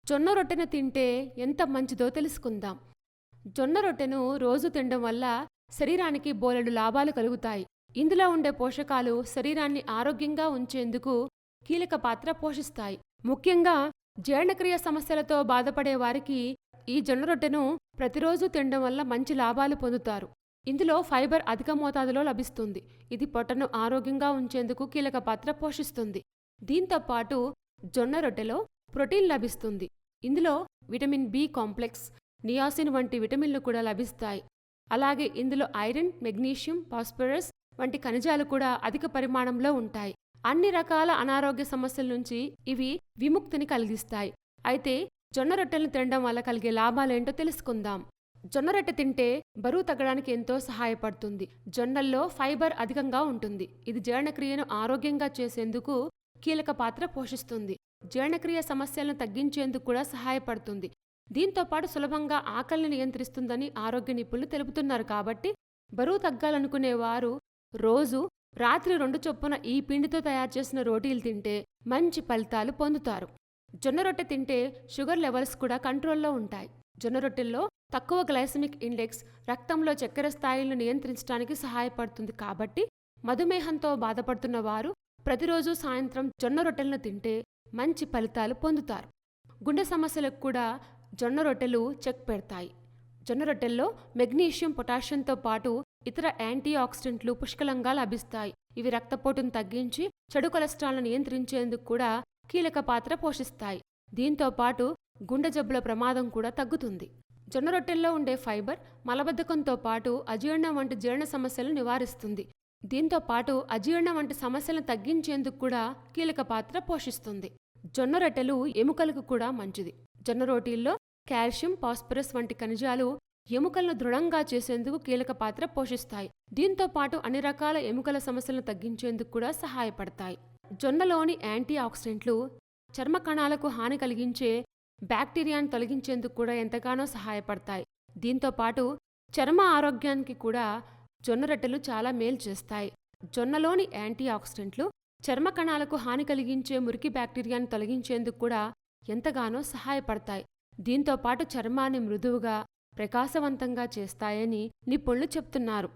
జొన్న రొట్టెను తింటే ఎంత మంచిదో తెలుసుకుందాం. జొన్న రొట్టెను రోజు తినడం వల్ల శరీరానికి బోలెడు లాభాలు కలుగుతాయి. ఇందులో ఉండే పోషకాలు శరీరాన్ని ఆరోగ్యంగా ఉంచేందుకు కీలక పాత్ర పోషిస్తాయి. ముఖ్యంగా జీర్ణక్రియ సమస్యలతో బాధపడే వారికి ఈ జొన్న రొట్టెను ప్రతిరోజు తినడం వల్ల మంచి లాభాలు పొందుతారు. ఇందులో ఫైబర్ అధిక మోతాదులో లభిస్తుంది. ఇది పొట్టను ఆరోగ్యంగా ఉంచేందుకు కీలక పాత్ర పోషిస్తుంది. దీంతో పాటు జొన్న రొట్టెలో ప్రోటీన్ లభిస్తుంది. ఇందులో విటమిన్ బి కాంప్లెక్స్, నియాసిన్ వంటి విటమిన్లు కూడా లభిస్తాయి. అలాగే ఇందులో ఐరన్, మెగ్నీషియం, ఫాస్ఫరస్ వంటి ఖనిజాలు కూడా అధిక పరిమాణంలో ఉంటాయి. అన్ని రకాల అనారోగ్య సమస్యల నుంచి ఇవి విముక్తిని కలిగిస్తాయి. అయితే జొన్న రొట్టెలను తినడం వల్ల కలిగే లాభాలేంటో తెలుసుకుందాం. జొన్న రొట్టె తింటే బరువు తగ్గడానికి ఎంతో సహాయపడుతుంది. జొన్నల్లో ఫైబర్ అధికంగా ఉంటుంది. ఇది జీర్ణక్రియను ఆరోగ్యంగా చేసేందుకు కీలక పాత్ర పోషిస్తుంది. జీర్ణక్రియ సమస్యలను తగ్గించేందుకు కూడా సహాయపడుతుంది. దీంతో పాటు సులభంగా ఆకలిని నియంత్రిస్తుందని ఆరోగ్య నిపుణులు తెలుపుతున్నారు. కాబట్టి బరువు తగ్గాలనుకునేవారు రోజు రాత్రి 2 చొప్పున ఈ పిండితో తయారు చేసిన రోటీలు తింటే మంచి ఫలితాలు పొందుతారు. జొన్న రొట్టె తింటే షుగర్ లెవెల్స్ కూడా కంట్రోల్లో ఉంటాయి. జొన్న రొట్టెల్లో తక్కువ గ్లైసెమిక్ ఇండెక్స్ రక్తంలో చక్కెర స్థాయిలను నియంత్రించడానికి సహాయపడుతుంది. కాబట్టి మధుమేహంతో బాధపడుతున్న వారు ప్రతిరోజు సాయంత్రం జొన్న రొట్టెలను తింటే మంచి ఫలితాలు పొందుతారు. గుండె సమస్యలకు కూడా జొన్న రొట్టెలు చెక్ పెడతాయి. జొన్న రొట్టెల్లో మెగ్నీషియం, పొటాషియంతో పాటు ఇతర యాంటీ ఆక్సిడెంట్లు పుష్కలంగా లభిస్తాయి. ఇవి రక్తపోటును తగ్గించి చెడు కొలెస్ట్రాల్ను నియంత్రించేందుకు కూడా కీలక పాత్ర పోషిస్తాయి. దీంతో పాటు గుండె జబ్బుల ప్రమాదం కూడా తగ్గుతుంది. జొన్న రొట్టెల్లో ఉండే ఫైబర్ మలబద్ధకంతో పాటు అజీర్ణం వంటి జీర్ణ సమస్యలను నివారిస్తుంది. దీంతో పాటు అజీర్ణం వంటి సమస్యలను తగ్గించేందుకు కూడా కీలక పాత్ర పోషిస్తుంది. జొన్న రొట్టెలు ఎముకలకు కూడా మంచిది. జొన్న రోటీల్లో కాల్షియం, ఫాస్ఫరస్ వంటి ఖనిజాలు ఎముకలను దృఢంగా చేసేందుకు కీలక పాత్ర పోషిస్తాయి. దీంతో పాటు అన్ని రకాల ఎముకల సమస్యలను తగ్గించేందుకు కూడా సహాయపడతాయి. జొన్నలోని యాంటీ ఆక్సిడెంట్లు చర్మ కణాలకు హాని కలిగించే బ్యాక్టీరియాను తొలగించేందుకు కూడా ఎంతగానో సహాయపడతాయి. దీంతో పాటు చర్మ ఆరోగ్యానికి కూడా జొన్న రొట్టెలు చాలా మేలు చేస్తాయి. జొన్నలోని యాంటీ ఆక్సిడెంట్లు చర్మ కణాలకు హాని కలిగించే మురికి బ్యాక్టీరియాను తొలగించేందుకు కూడా ఎంతగానో సహాయపడతాయి. దీంతో పాటు చర్మాన్ని మృదువుగా, ప్రకాశవంతంగా చేస్తాయని నిపుణులు చెప్తున్నారు.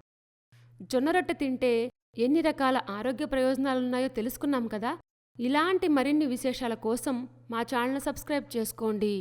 జొన్న రొట్టె తింటే ఎన్ని రకాల ఆరోగ్య ప్రయోజనాలున్నాయో తెలుసుకున్నాం కదా. ఇలాంటి మరిన్ని విశేషాల కోసం మా ఛానల్ సబ్స్క్రైబ్ చేసుకోండి.